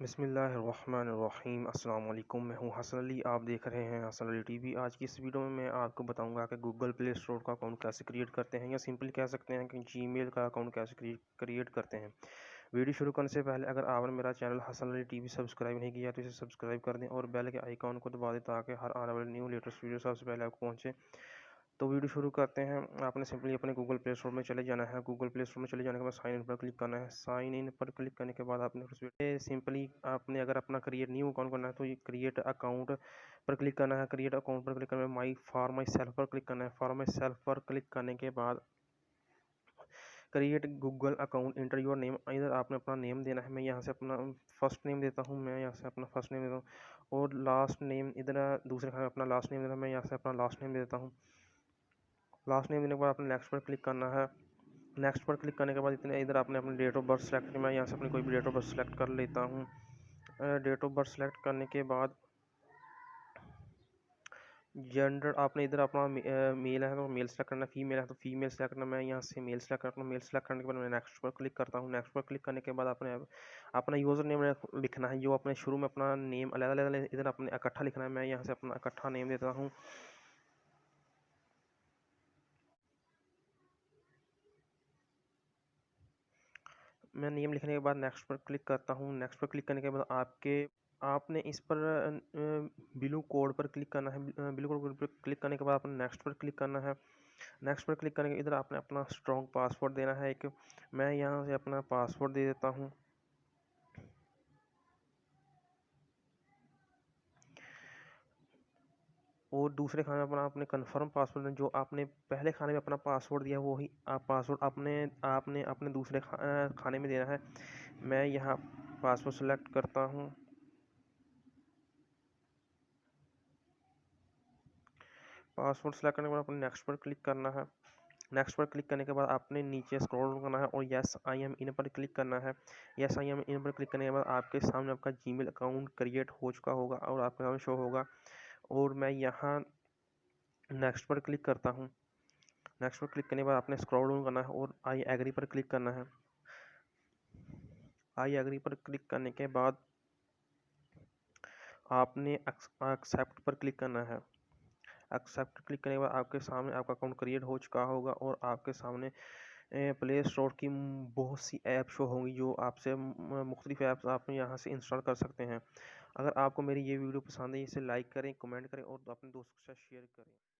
बिस्मिल्लाहिर्रहमानिर्रहीम। अस्सलाम वालेकुम। मैं हूं हसन अली, आप देख रहे हैं हसन अली टीवी। आज की इस वीडियो में मैं आपको बताऊंगा कि गूगल प्ले स्टोर का अकाउंट कैसे क्रिएट करते हैं, या सिंपली कह सकते हैं कि जीमेल का अकाउंट कैसे क्रिएट करते हैं। वीडियो शुरू करने से पहले अगर आपने मेरा channel Hasan Ali TV subscribe नहीं किया तो इसे सब्सक्राइब कर दें और बेल के आइकॉन को दबा दें ताकि हर आने वाले न्यू लेटेस्ट वीडियो सबसे पहले आपको पहुँचे। तो वीडियो शुरू करते हैं। आपने सिंपली अपने गूगल प्ले स्टोर में चले जाना है। गूगल प्ले स्टोर में चले जाने के बाद साइन इन पर क्लिक करना है। साइन इन पर क्लिक करने के बाद आपने सिंपली आपने अगर अपना क्रिएट न्यू अकाउंट करना है तो ये क्रिएट अकाउंट पर क्लिक करना है। क्रिएट अकाउंट पर क्लिक करने में माई सेल्फ पर क्लिक करना है। फॉर माई सेल्फ पर क्लिक करने के बाद create Google account, inter your name. इधर आपने अपना नेम देना है। मैं यहाँ से अपना फर्स्ट नेम देता हूँ। मैं यहाँ से अपना फर्स्ट नेम देता हूँ और लास्ट नेम इधर दूसरे खाने में अपना लास्ट नेम देना है। मैं यहाँ से अपना लास्ट नेम देता हूँ। लास्ट नेम देने के बाद आपने नेक्स्ट पर क्लिक करना है। नेक्स्ट पर क्लिक करने के बाद इधर आपने अपनी डेट ऑफ बर्थ सेलेक्ट करना है। मैं यहाँ से अपनी कोई भी डेट ऑफ बर्थ सेलेक्ट कर लेता हूँ। डेट ऑफ बर्थ सेलेक्ट करने के बाद जेंडर आपने इधर अपना मेल है तो मेल सेलेक्ट करना, फीमेल है तो फीमेल सेलेक्ट करना। मैं यहाँ से मेल सेलेक्ट करता हूँ। मेल सेलेक्ट करने के बाद मैं नेक्स्ट पर क्लिक करता हूँ। नेक्स्ट पर क्लिक करने के बाद आपने अपना यूज़र नेम लिखना है, जो अपने शुरू में अपना नेम अलग अलग इधर अपने इकट्ठा लिखना है। मैं यहाँ से अपना इकट्ठा नेम देता हूँ। मैं नेम लिखने के बाद नेक्स्ट पर क्लिक करता हूँ। नेक्स्ट पर क्लिक करने के बाद आपने इस पर बिलू कोड पर क्लिक करना है। बिलू कोड पर क्लिक करने के बाद आपने नेक्स्ट पर क्लिक करना है। नेक्स्ट पर क्लिक करने के इधर आपने अपना स्ट्रॉन्ग पासवर्ड देना है एक। मैं यहाँ से अपना पासवर्ड दे देता हूँ। और दूसरे खाने में अपना आपने कन्फर्म पासवर्ड, जो आपने पहले खाने में अपना पासवर्ड दिया वही आप पासवर्ड आपने अपने दूसरे खाने में देना है। मैं यहाँ पासवर्ड सेलेक्ट करता हूँ। पासवर्ड सेलेक्ट करने के बाद अपने नेक्स्ट पर क्लिक करना है। नेक्स्ट पर क्लिक करने के बाद आपने नीचे स्क्रॉल करना है और यस आई एम इन पर क्लिक करना है। यस आई एम इन पर क्लिक करने के बाद आपके सामने आपका जीमेल अकाउंट क्रिएट हो चुका होगा और आपके सामने शो होगा। और मैं यहाँ नेक्स्ट पर क्लिक करता हूँ। नेक्स्ट पर क्लिक करने के बाद आपने स्क्रॉल डाउन करना है और आई एग्री पर क्लिक करना है। आई एग्री पर क्लिक करने के बाद आपने एक्सेप्ट पर क्लिक करना है। एक्सेप्ट क्लिक करने के बाद आपके सामने आपका अकाउंट क्रिएट हो चुका होगा और आपके सामने प्ले स्टोर की बहुत सी ऐप शो होंगी, जो आपसे मुख्तलिफ ऐप्स आप यहाँ से इंस्टॉल कर सकते हैं। अगर आपको मेरी ये वीडियो पसंद है इसे लाइक करें, कमेंट करें और अपने दोस्तों के साथ शेयर करें।